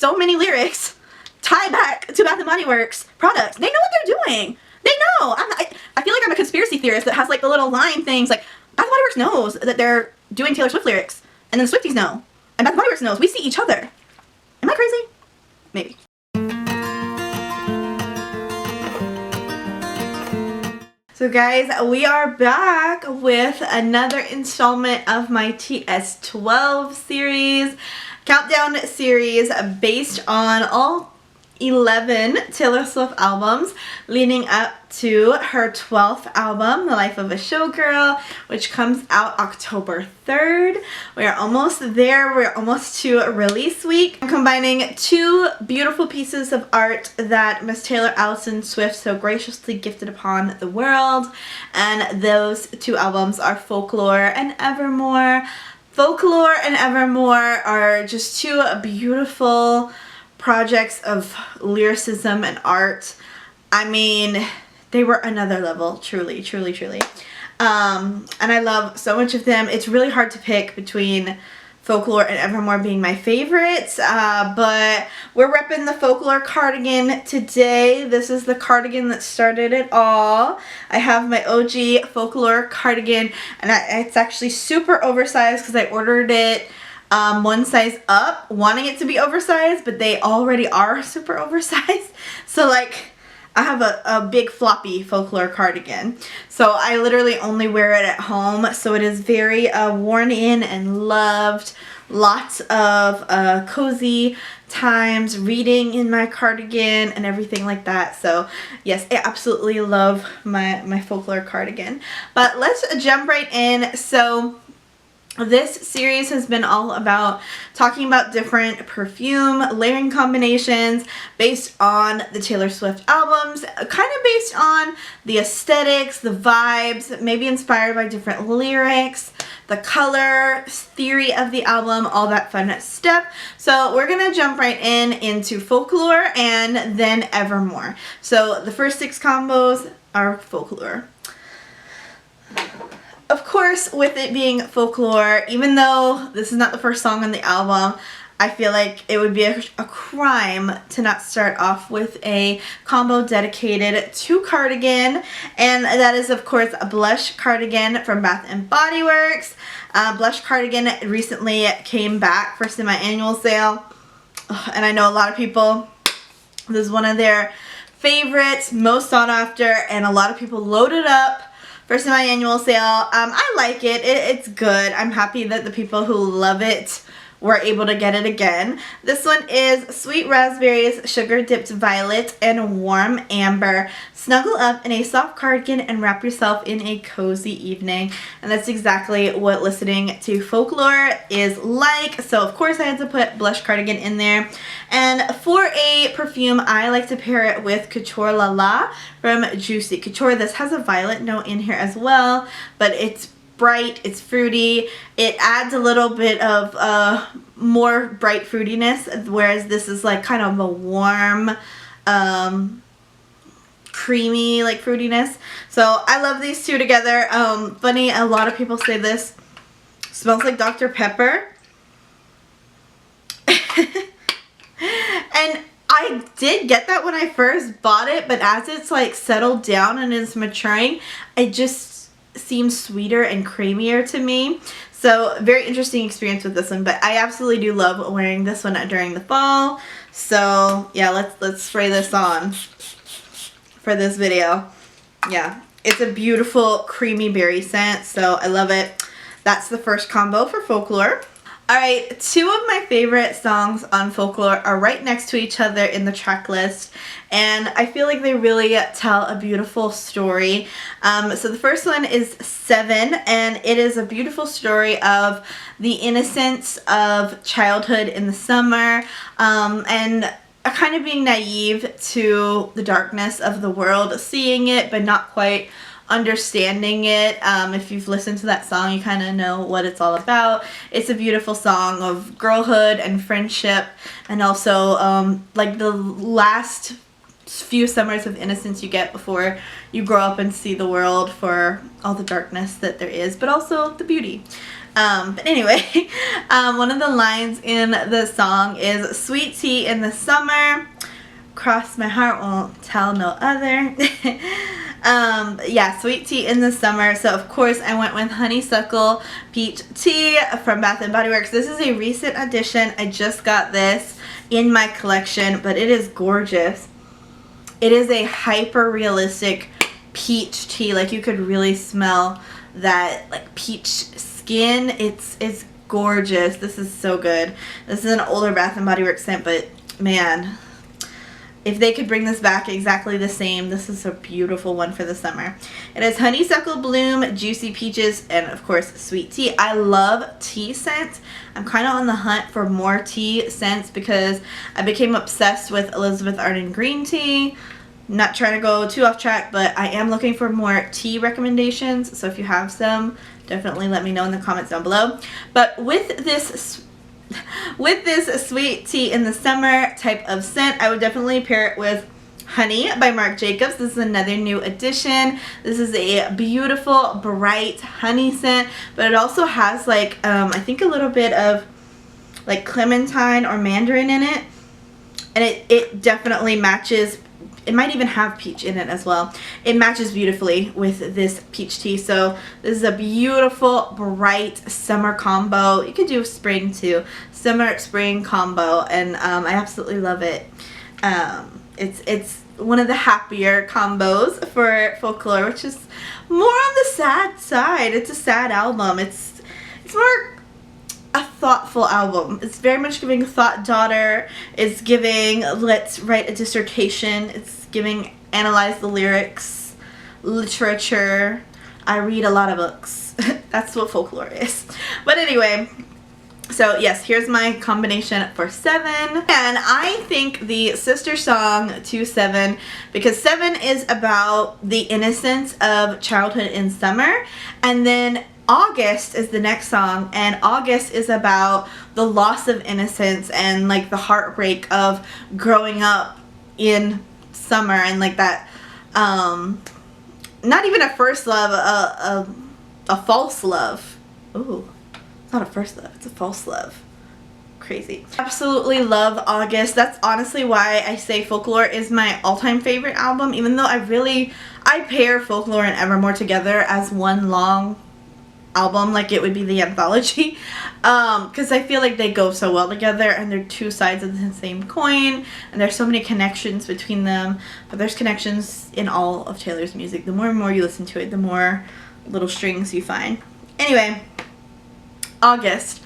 so many lyrics tie back to Bath & Body Works products. They know what they're doing. They know. I feel like I'm a conspiracy theorist that has like the little line things like Bath & Body Works knows that they're doing Taylor Swift lyrics, and then the Swifties know, and Bath & Body Works knows. We see each other. Am I crazy? Maybe. So guys, we are back with another installment of my TS12 series, countdown series based on all 11 Taylor Swift albums leading up to her 12th album, The Life of a Showgirl, which comes out October 3rd. We are almost there. We're almost to release week. I'm combining two beautiful pieces of art that Miss Taylor Allison Swift so graciously gifted upon the world, and those two albums are Folklore and Evermore. Folklore and Evermore are just two beautiful projects of lyricism and art. I mean, they were another level, truly, truly, truly. And I love so much of them. It's really hard to pick between Folklore and Evermore being my favorites, but we're repping the Folklore cardigan today. This is the cardigan that started it all. I have my OG Folklore cardigan, and it's actually super oversized because I ordered it one size up, wanting it to be oversized, but they already are super oversized. So like, I have a big floppy Folklore cardigan. So I literally only wear it at home. So it is very worn in and loved. Lots of cozy times reading in my cardigan and everything like that. So yes, I absolutely love my Folklore cardigan. But let's jump right in. So this series has been all about talking about different perfume layering combinations based on the Taylor Swift albums, kind of based on the aesthetics, the vibes, maybe inspired by different lyrics, the color theory of the album, all that fun stuff. So we're gonna jump right into Folklore and then Evermore. So the first 6 combos are Folklore. Of course, with it being Folklore, even though this is not the first song on the album, I feel like it would be a crime to not start off with a combo dedicated to cardigan, and that is of course a blush cardigan from Bath & Body Works. Blush cardigan recently came back for semi-annual sale, and I know a lot of people, this is one of their favorites, most sought after, and a lot of people loaded up for semi-annual sale. I like it. It's good. I'm happy that the people who love it were able to get it again. This one is Sweet Raspberries, Sugar Dipped Violet, and Warm Amber. Snuggle up in a soft cardigan and wrap yourself in a cozy evening. And that's exactly what listening to Folklore is like. So of course I had to put blush cardigan in there. And for a perfume, I like to pair it with Couture La La from Juicy. Couture, this has a violet note in here as well, but it's bright, it's fruity, it adds a little bit of more bright fruitiness, whereas this is like kind of a warm, creamy like fruitiness. So I love these two together. Funny, a lot of people say this smells like Dr. Pepper. And I did get that when I first bought it, but as it's like settled down and is maturing, it just seems sweeter and creamier to me. So very interesting experience with this one, but I absolutely do love wearing this one during the fall. So yeah, let's spray this on for this video. Yeah, it's a beautiful creamy berry scent, so I love it. That's the first combo for Folklore. Alright, 2 of my favorite songs on Folklore are right next to each other in the track list, and I feel like they really tell a beautiful story. So the first one is 7, and it is a beautiful story of the innocence of childhood in the summer, and kind of being naive to the darkness of the world, seeing it but not quite understanding it. If you've listened to that song, you kind of know what it's all about. It's a beautiful song of girlhood and friendship, and also like the last few summers of innocence you get before you grow up and see the world for all the darkness that there is, but also the beauty. But anyway, one of the lines in the song is "Sweet tea in the summer, cross my heart, won't tell no other." Yeah, sweet tea in the summer. So of course I went with Honeysuckle Peach Tea from Bath & Body Works. This is a recent addition. I just got this in my collection, but it is gorgeous. It is a hyper realistic peach tea. Like, you could really smell that like peach skin. It's gorgeous. This is so good. This is an older Bath & Body Works scent, but man, if they could bring this back exactly the same, this is a beautiful one for the summer. It has honeysuckle bloom, juicy peaches, and of course sweet tea. I love tea scents. I'm kind of on the hunt for more tea scents because I became obsessed with Elizabeth Arden green tea. Not trying to go too off track, but I am looking for more tea recommendations. So if you have some, definitely let me know in the comments down below. But with this sweet tea in the summer type of scent, I would definitely pair it with Honey by Marc Jacobs. This is another new addition. This is a beautiful, bright honey scent, but it also has like, I think a little bit of like clementine or mandarin in it. And it definitely matches. It might even have peach in it as well. It matches beautifully with this peach tea. So this is a beautiful, bright summer combo. You could do spring too. Summer, spring combo. And I absolutely love it. It's one of the happier combos for Folklore, which is more on the sad side. It's a sad album. It's more a thoughtful album. It's very much giving thought daughter. It's giving let's write a dissertation. It's giving analyze the lyrics, literature. I read a lot of books. That's what Folklore is. But anyway, so yes, here's my combination for 7. And I think the sister song to 7, because 7 is about the innocence of childhood in summer, and then August is the next song, and August is about the loss of innocence and like the heartbreak of growing up in summer and like that, not even a first love, a false love. Ooh, it's not a first love, it's a false love. Crazy. Absolutely love August. That's honestly why I say Folklore is my all-time favorite album, even though I pair Folklore and Evermore together as one long album, like it would be the anthology, because I feel like they go so well together and they're two sides of the same coin, and there's so many connections between them. But there's connections in all of Taylor's music. The more and more you listen to it, the more little strings you find. Anyway, August.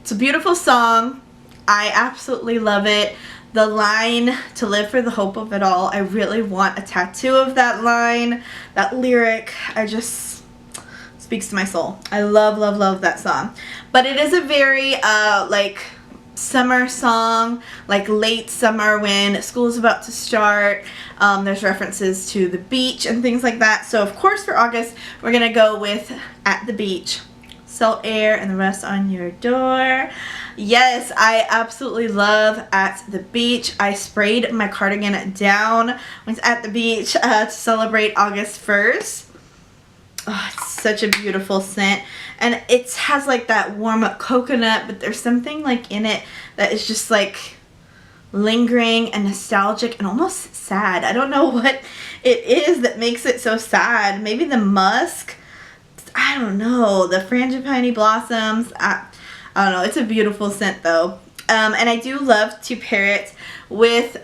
It's a beautiful song. I absolutely love it. The line, to live for the hope of it all, I really want a tattoo of that line, that lyric. I just speaks to my soul. I love, love, love that song. But it is a very like summer song, like late summer when school's about to start. There's references to the beach and things like that. So of course for August we're gonna go with At the Beach, Salt Air and the Rest on Your Door. Yes, I absolutely love At the Beach. I sprayed my cardigan down when it's at the beach to celebrate August 1st. Oh, it's such a beautiful scent, and it has like that warm coconut, but there's something like in it that is just like lingering and nostalgic and almost sad. I don't know what it is that makes it so sad. Maybe the musk, I don't know, the frangipani blossoms. I don't know. It's a beautiful scent though. And I do love to pair it with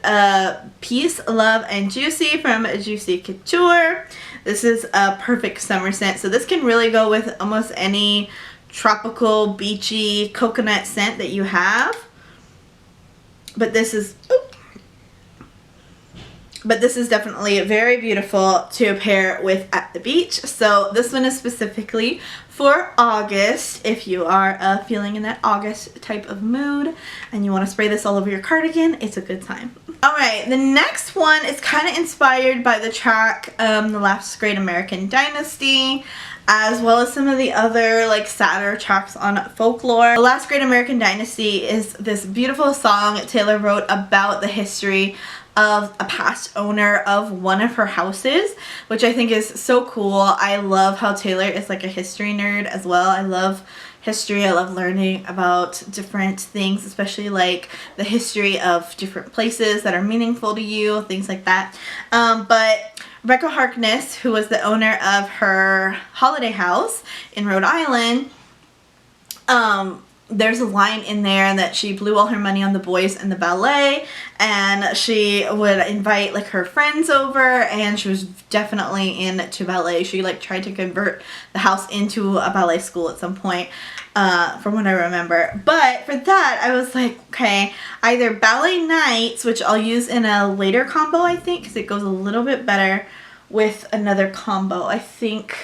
Peace, Love, and Juicy from Juicy Couture. This is a perfect summer scent. So this can really go with almost any tropical, beachy, coconut scent that you have. But this is definitely very beautiful to pair with At the Beach. So this one is specifically for August. If you are feeling in that August type of mood and you want to spray this all over your cardigan, it's a good time. Alright, the next one is kind of inspired by the track The Last Great American Dynasty, as well as some of the other like sadder tracks on Folklore. The Last Great American Dynasty is this beautiful song Taylor wrote about the history of a past owner of one of her houses, which I think is so cool. I love how Taylor is like a history nerd as well. I love history. I love learning about different things, especially like the history of different places that are meaningful to you, things like that. But Rebecca Harkness, who was the owner of her holiday house in Rhode Island, there's a line in there that she blew all her money on the boys and the ballet, and she would invite like her friends over, and she was definitely into ballet. She like tried to convert the house into a ballet school at some point, from what I remember. But for that, I was like, okay, either ballet nights, which I'll use in a later combo, I think, because it goes a little bit better with another combo. I think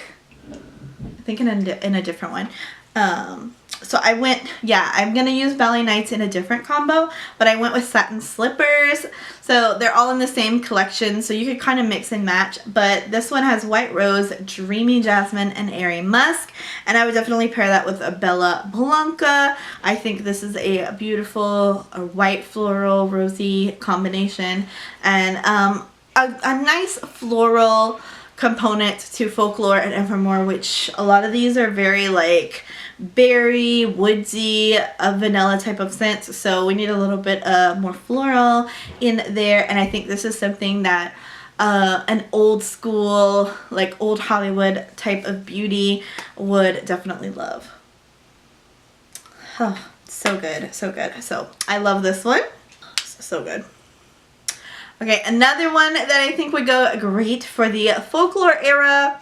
in a different one. So I went, yeah, I'm going to use ballet nights in a different combo, but I went with satin slippers. So they're all in the same collection, so you could kind of mix and match. But this one has white rose, dreamy jasmine, and airy musk. And I would definitely pair that with a Bella Blanca. I think this is a beautiful white floral rosy combination. And a nice floral component to Folklore and Evermore, which a lot of these are very like berry, woodsy, vanilla type of scents, so we need a little bit more floral in there. And I think this is something that an old school, like old Hollywood type of beauty would definitely love. Oh, so good, so good. So I love this one. So good. Okay, another one that I think would go great for the Folklore era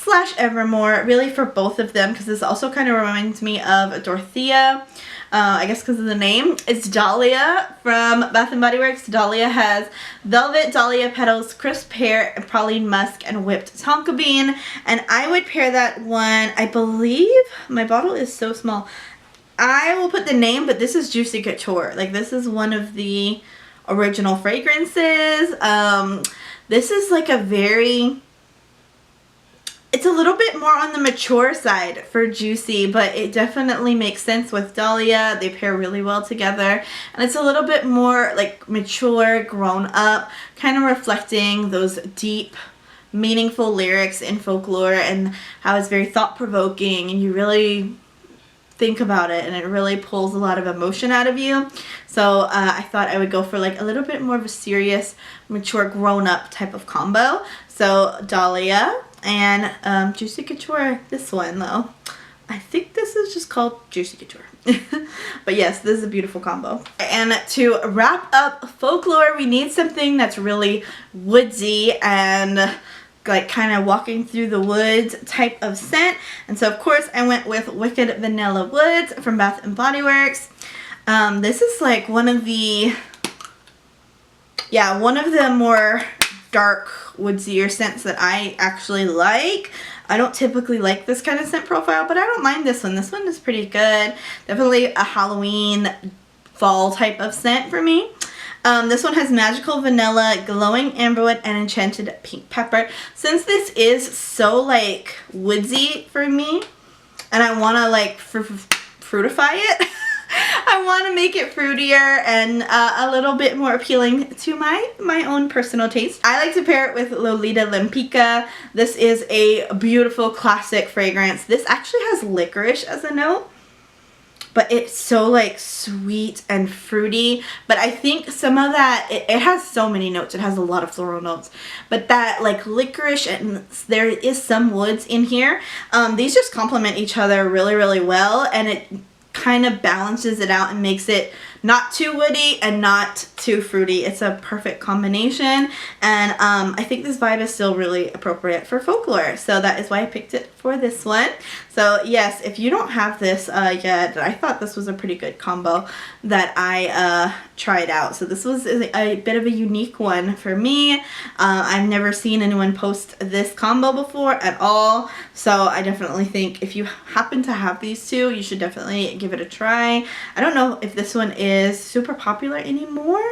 / Evermore, really for both of them, because this also kind of reminds me of Dorothea, I guess because of the name. It's Dahlia from Bath & Body Works. Dahlia has velvet dahlia petals, crisp hair, praline musk, and whipped tonka bean. And I would pair that one, I believe, my bottle is so small. I will put the name, but this is Juicy Couture. Like, this is one of the original fragrances. This is like a very... It's a little bit more on the mature side for Juicy, but it definitely makes sense with Dahlia. They pair really well together. And it's a little bit more like mature, grown up, kind of reflecting those deep, meaningful lyrics in Folklore, and how it's very thought-provoking, and you really think about it, and it really pulls a lot of emotion out of you. So I thought I would go for like a little bit more of a serious, mature, grown-up type of combo. So Dahlia and Juicy Couture. This one though, I think this is just called Juicy Couture. But yes, this is a beautiful combo. And to wrap up Folklore, we need something that's really woodsy and like kind of walking through the woods type of scent. And so of course I went with Wicked Vanilla Woods from Bath & Body Works. This is like one of the more dark, woodsier scents that I actually like. I don't typically like this kind of scent profile, but I don't mind this one. This one is pretty good. Definitely a Halloween fall type of scent for me. This one has magical vanilla, glowing amberwood, and enchanted pink pepper. Since this is so like woodsy for me, and I want to like fruitify it, I want to make it fruitier and a little bit more appealing to my own personal taste. I like to pair it with Lolita Lempicka. This is a beautiful classic fragrance. This actually has licorice as a note, but it's so like sweet and fruity. But I think some of that, it has so many notes. It has a lot of floral notes, but that like licorice, and there is some woods in here. These just complement each other really, really well, and it kind of balances it out and makes it not too woody and not too fruity. It's a perfect combination, and I think this vibe is still really appropriate for Folklore, so that is why I picked it for this one. So yes, if you don't have this yet, I thought this was a pretty good combo that I tried out. So this was a bit of a unique one for me. I've never seen anyone post this combo before at all, so I definitely think if you happen to have these two, you should definitely give it a try. I don't know if this one is super popular anymore.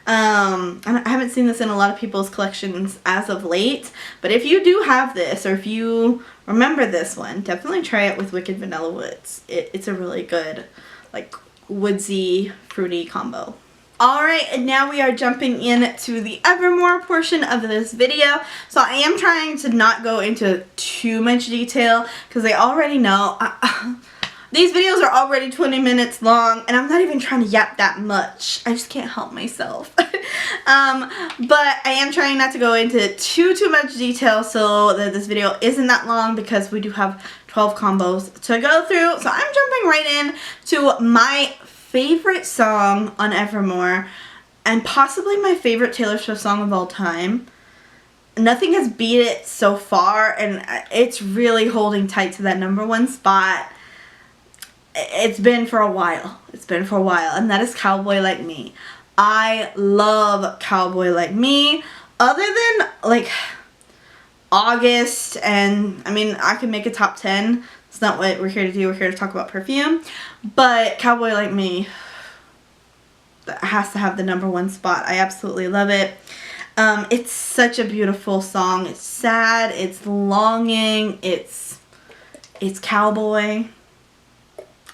I haven't seen this in a lot of people's collections as of late, but if you do have this, or if you remember this one, definitely try it with Wicked Vanilla Woods. It's a really good like woodsy fruity combo. Alright, and now we are jumping into the Evermore portion of this video. So I am trying to not go into too much detail because I already know These videos are already 20 minutes long, and I'm not even trying to yap that much. I just can't help myself. But I am trying not to go into too much detail so that this video isn't that long, because we do have 12 combos to go through. So I'm jumping right in to my favorite song on Evermore, and possibly my favorite Taylor Swift song of all time. Nothing has beat it so far, and it's really holding tight to that #1 spot. It's been for a while. It's been for a while, and that is Cowboy Like Me. I love Cowboy Like Me. Other than, like, August, and, I mean, I can make a top 10. It's not what we're here to do. We're here to talk about Perfume. But Cowboy Like Me has to have the #1 spot. I absolutely love it. It's such a beautiful song. It's sad. It's longing. It's cowboy.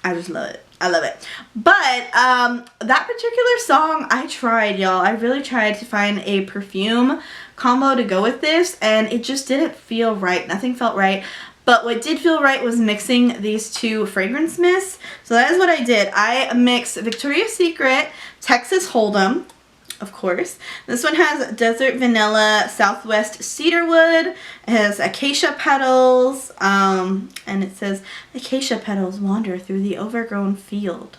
I just love it. I love it. But that particular song, I tried, y'all. I really tried to find a Perfume combo to go with this, and it just didn't feel right. Nothing felt right. But what did feel right was mixing these two fragrance mists. So that is what I did. I mixed Victoria's Secret Texas Hold'em, of course. This one has Desert Vanilla Southwest Cedarwood. It has acacia petals, and it says, acacia petals wander through the overgrown field.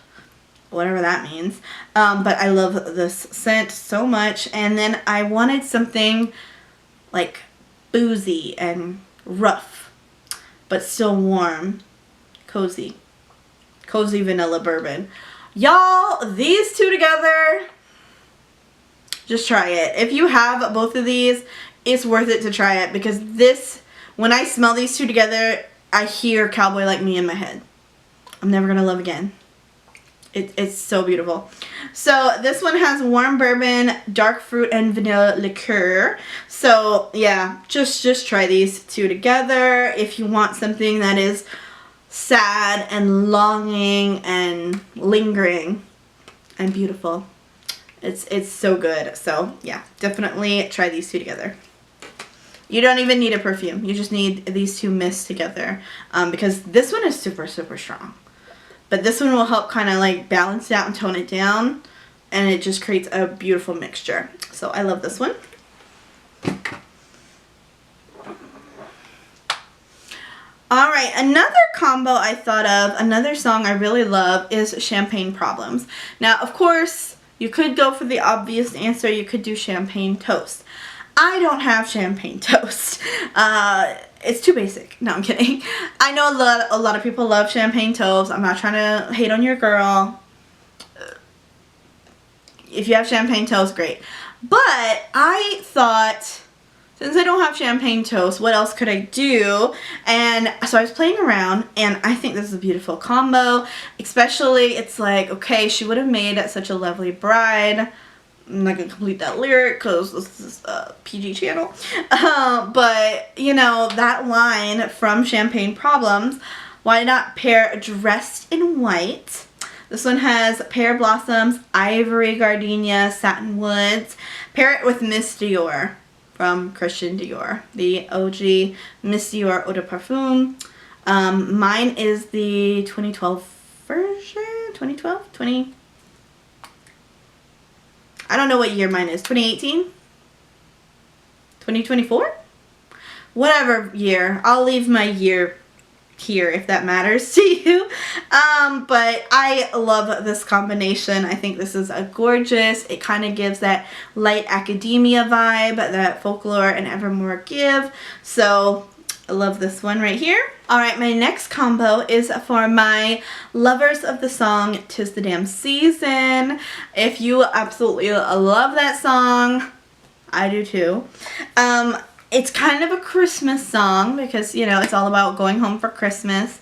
Whatever that means. But I love this scent so much. And then I wanted something like boozy and rough, but still warm. Cozy. Cozy vanilla bourbon. Y'all, these two together, just try it. If you have both of these, it's worth it to try it, because this, when I smell these two together, I hear Cowboy Like Me in my head. I'm never gonna love again. It's so beautiful. So this one has warm bourbon, dark fruit, and vanilla liqueur. So yeah, just try these two together if you want something that is sad and longing and lingering and beautiful. It's so good. So yeah, definitely try these two together. You don't even need a perfume. You just need these two mists together, because this one is super strong. But this one will help kind of like balance it out and tone it down, and it just creates a beautiful mixture. So I love this one. Alright, another combo I thought of, another song I really love, is Champagne Problems. Now, of course, you could go for the obvious answer. You could do Champagne Toast. I don't have Champagne Toast. It's too basic. No, I'm kidding. I know a lot of people love Champagne Toast. I'm not trying to hate on your girl. If you have Champagne Toast, great. But I thought, since I don't have Champagne Toast, what else could I do? And so I was playing around, and I think this is a beautiful combo. Especially, it's like, okay, she would have made such a lovely bride. I'm not going to complete that lyric because this is a PG channel. But, you know, that line from Champagne Problems, why not pair Dressed in White? This one has Pear Blossoms, Ivory Gardenia, Satin Woods. Pair it with Miss Dior from Christian Dior, the OG Miss Dior Eau de Parfum. Mine is the 2012 version? 2012? 20... I don't know what year mine is. 2018? 2024? Whatever year. I'll leave my year here if that matters to you. But I love this combination. I think this is a gorgeous. It kind of gives that light academia vibe that Folklore and Evermore give. So I love this one right here. Alright, my next combo is for my lovers of the song "'Tis the Damn Season." If you absolutely love that song, I do too. It's kind of a Christmas song because, you know, it's all about going home for Christmas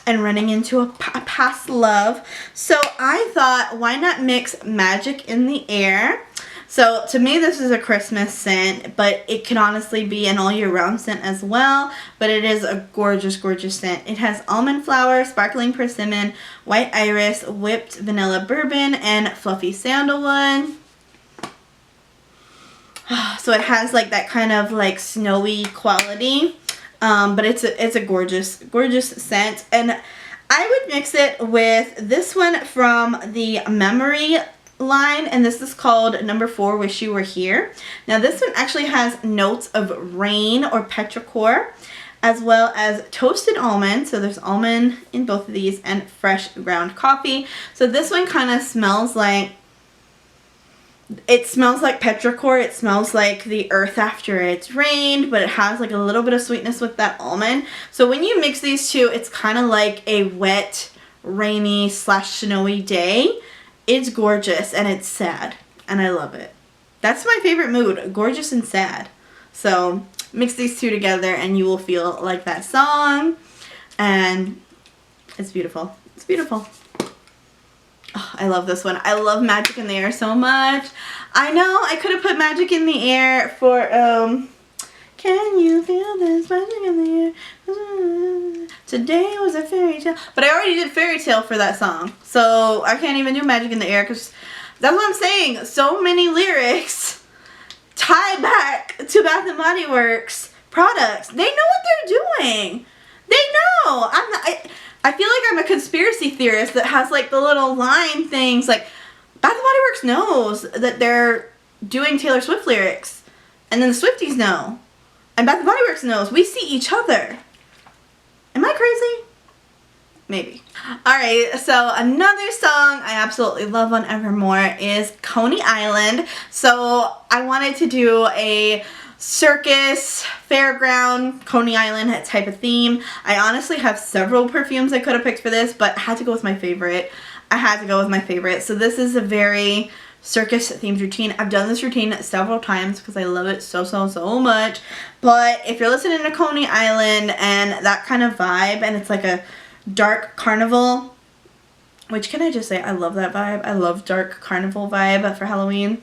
and running into a past love. So I thought, why not mix Magic in the Air? So to me, this is a Christmas scent, but it can honestly be an all year round scent as well. But it is a gorgeous, gorgeous scent. It has almond flower, sparkling persimmon, white iris, whipped vanilla bourbon, and fluffy sandalwood. So it has like that kind of like snowy quality, but it's a gorgeous, gorgeous scent. And I would mix it with this one from the Memorie line, and this is called Number 4, Wish You Were Here. Now this one actually has notes of rain or petrichor, as well as toasted almond, so there's almond in both of these, and fresh ground coffee. So this one kind of smells like, it smells like petrichor, it smells like the earth after it's rained, but it has like a little bit of sweetness with that almond. So when you mix these two, it's kind of like a wet, rainy / snowy day. It's gorgeous and it's sad, and I love it. That's my favorite mood, gorgeous and sad. So mix these two together and you will feel like that song, and it's beautiful. It's beautiful. Oh, I love this one. I love Magic in the Air so much. I know I could have put Magic in the Air for, can you feel this magic in the air? Today was a fairy tale. But I already did fairy tale for that song. So I can't even do Magic in the Air because that's what I'm saying. So many lyrics tie back to Bath & Body Works products. They know what they're doing. They know. I feel like I'm a conspiracy theorist that has like the little line things. Like Bath & Body Works knows that they're doing Taylor Swift lyrics. And then the Swifties know. And Bath & Body Works knows. We see each other. Am I crazy? Maybe. Alright, so another song I absolutely love on Evermore is Coney Island. So I wanted to do a circus, fairground, Coney Island type of theme. I honestly have several perfumes I could have picked for this, but I had to go with my favorite. So this is a very circus themed routine. I've done this routine several times because I love it so much. But if you're listening to Coney Island and that kind of vibe, and it's like a dark carnival, which, can I just say, I love that vibe. I love dark carnival vibe for Halloween.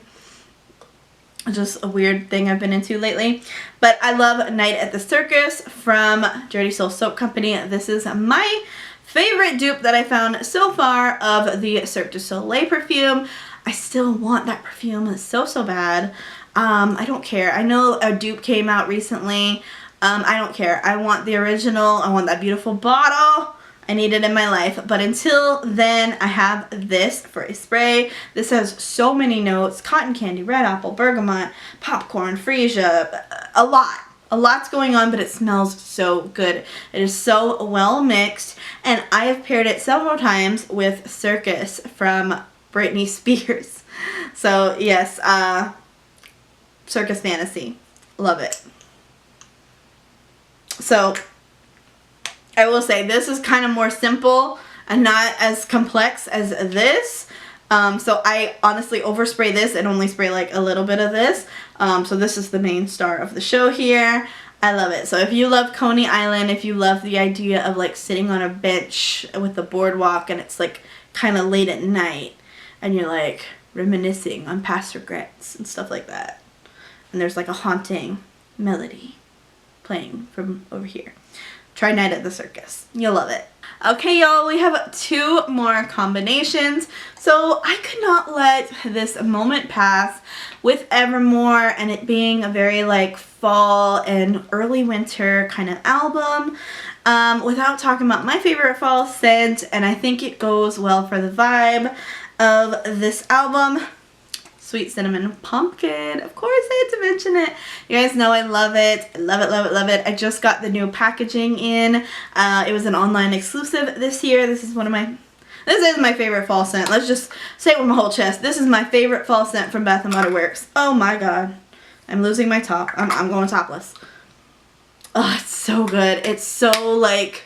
Just a weird thing I've been into lately. But I love Night at the Circus from Dirty Soul Soap Company. This is my favorite dupe that I found so far of the Cirque du Soleil perfume. I still want that perfume so bad. I don't care. I know a dupe came out recently. I don't care. I want the original. I want that beautiful bottle. I need it in my life. But until then, I have this for a spray. This has so many notes. Cotton candy, red apple, bergamot, popcorn, freesia. A lot. A lot's going on, but it smells so good. It is so well mixed. And I have paired it several times with Circus from Britney Spears. So yes, Circus Fantasy. Love it. So I will say this is kind of more simple and not as complex as this. So I honestly overspray this and only spray like a little bit of this. So this is the main star of the show here. I love it. So if you love Coney Island, if you love the idea of like sitting on a bench with the boardwalk and it's like kind of late at night and you're like reminiscing on past regrets and stuff like that, and there's like a haunting melody playing from over here, try Night at the Circus. You'll love it. Okay, y'all, we have 2 more combinations. So I could not let this moment pass with Evermore and it being a very like fall and early winter kind of album without talking about my favorite fall scent, and I think it goes well for the vibe of this album. Sweet Cinnamon Pumpkin. Of course I had to mention it. You guys know I love it. I love it, love it, love it. I just got the new packaging in. It was an online exclusive this year. This is my favorite fall scent. Let's just say it with my whole chest. This is my favorite fall scent from Bath & Body Works. Oh my god. I'm losing my top. I'm going topless. Oh, it's so good. It's so like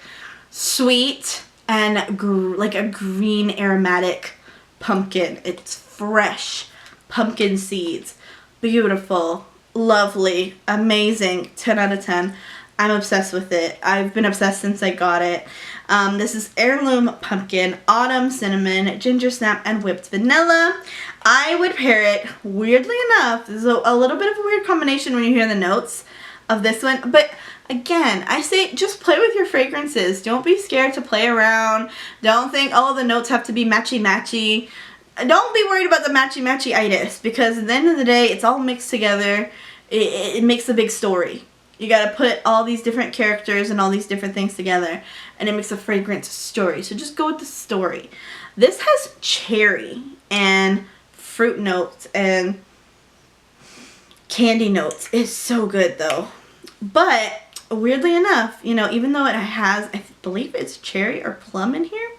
sweet and like a green aromatic pumpkin. It's fresh pumpkin seeds. Beautiful, lovely, amazing, 10 out of 10. I'm obsessed with it. I've been obsessed since I got it. This is Heirloom Pumpkin, Autumn Cinnamon, Ginger Snap, and Whipped Vanilla. I would pair it, weirdly enough, this is a little bit of a weird combination when you hear the notes of this one, but again, I say just play with your fragrances. Don't be scared to play around. Don't think, oh, the notes have to be matchy-matchy. Don't be worried about the matchy-matchy-itis, because at the end of the day, it's all mixed together. It makes a big story. You gotta put all these different characters and all these different things together, and it makes a fragrance story. So just go with the story. This has cherry and fruit notes and candy notes. It's so good though. But weirdly enough, you know, even though it has, I believe it's cherry or plum in here,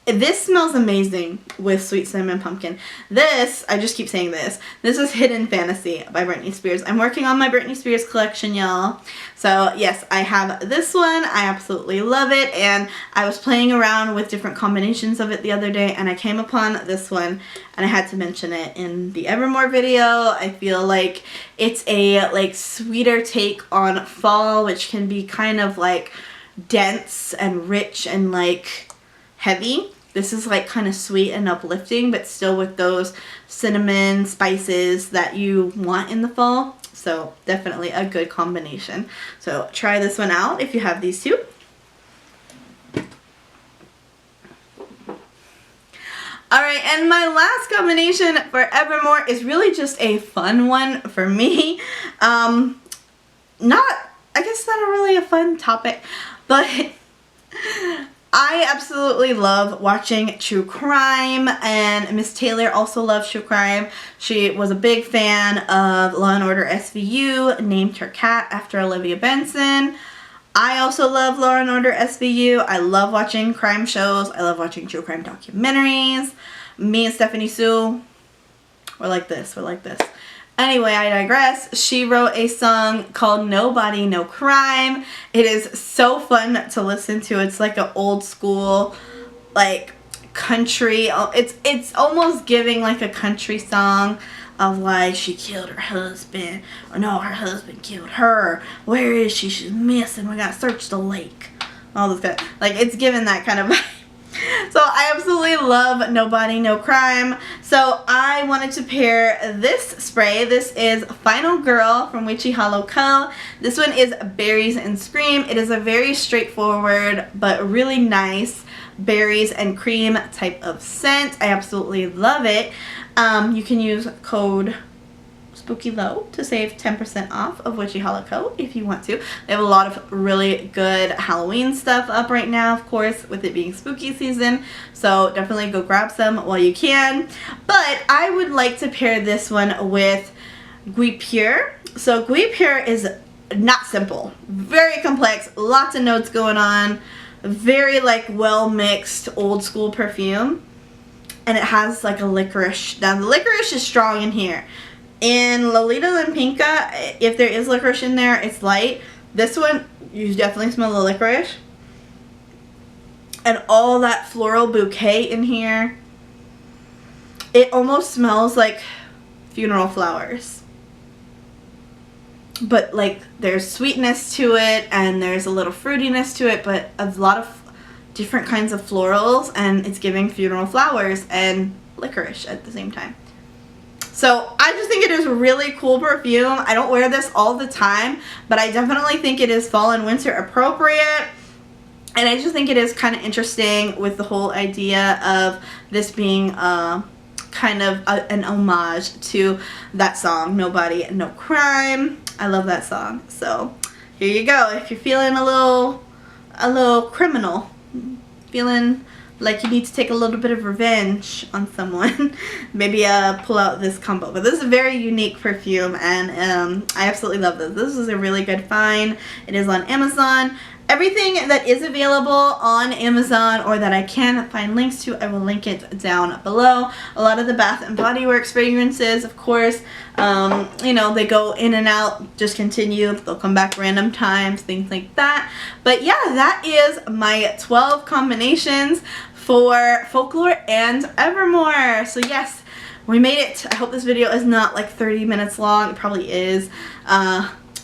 this smells amazing with Sweet Cinnamon Pumpkin. This, I just keep saying this is Hidden Fantasy by Britney Spears. I'm working on my Britney Spears collection, y'all. So yes, I have this one. I absolutely love it, and I was playing around with different combinations of it the other day, and I came upon this one, and I had to mention it in the Evermore video. I feel like it's a like sweeter take on fall, which can be kind of like dense and rich and like heavy. This is like kind of sweet and uplifting, but still with those cinnamon spices that you want in the fall. So definitely a good combination. So try this one out if you have these two. Alright, and my last combination for Evermore is really just a fun one for me. I guess not really a fun topic, but I absolutely love watching true crime, and Miss Taylor also loves true crime. She was a big fan of Law and Order SVU, named her cat after Olivia Benson. I also love Law and Order SVU. I love watching crime shows. I love watching true crime documentaries. Me and Stephanie Sue, we're like this. We're like this. Anyway, I digress. She wrote a song called Nobody, No Crime. It is so fun to listen to. It's like an old school, like, country. It's almost giving like a country song of like, she killed her husband. Or no, her husband killed her. Where is she? She's missing. We gotta search the lake. All this kind of, like, it's giving that kind of vibe. So I absolutely love Nobody, No Crime. So I wanted to pair this spray. This is Final Girl from Witchy Hollow Co. This one is Berries and Scream. It is a very straightforward but really nice berries and cream type of scent. I absolutely love it. You can use code SPOOKYLOW to save 10% off of Witchy Hollow Co. if you want to. They have a lot of really good Halloween stuff up right now, of course, with it being spooky season. So definitely go grab some while you can. But I would like to pair this one with Guipure. So Guipure is not simple. Very complex. Lots of notes going on. Very like well mixed old school perfume. And it has like a licorice. Now the licorice is strong in here. In Lolita Lempicka, if there is licorice in there, it's light. This one, you definitely smell the licorice. And all that floral bouquet in here. It almost smells like funeral flowers. But like there's sweetness to it and there's a little fruitiness to it, but a lot of different kinds of florals, and it's giving funeral flowers and licorice at the same time. So I just think it is a really cool perfume. I don't wear this all the time, but I definitely think it is fall and winter appropriate. And I just think it is kind of interesting with the whole idea of this being kind of an homage to that song, Nobody, No Crime. I love that song. So here you go. If you're feeling a little criminal, feeling like you need to take a little bit of revenge on someone, maybe pull out this combo. But this is a very unique perfume, and I absolutely love this. This is a really good find. It is on Amazon. Everything that is available on Amazon or that I can find links to, I will link it down below. A lot of the Bath & Body Works fragrances, of course, you know, they go in and out, discontinue, they'll come back random times, things like that. But yeah, that is my 12 combinations for Folklore and Evermore. So yes, we made it. I hope this video is not like 30 minutes long. It probably is.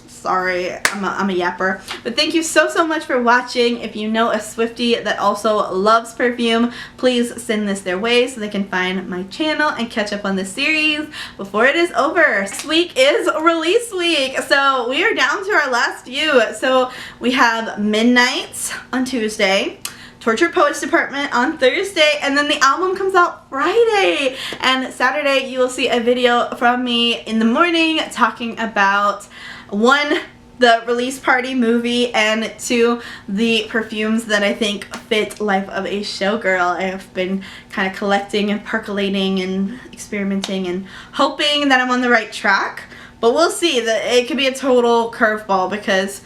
Sorry, I'm a yapper. But thank you so much for watching. If you know a Swiftie that also loves perfume, please send this their way so they can find my channel and catch up on the series before it is over. This week is release week, so we are down to our last few. So we have Midnight on Tuesday, Tortured Poets Department on Thursday, and then the album comes out Friday. And Saturday you will see a video from me in the morning talking about one the release party movie and to the perfumes that I think fit life of a showgirl. I have been kind of collecting and percolating and experimenting and hoping that I'm on the right track. But we'll see. That it could be a total curveball because,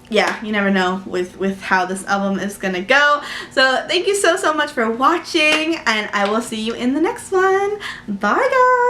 yeah, you never know with how this album is gonna go. So thank you so much for watching, and I will see you in the next one. Bye guys!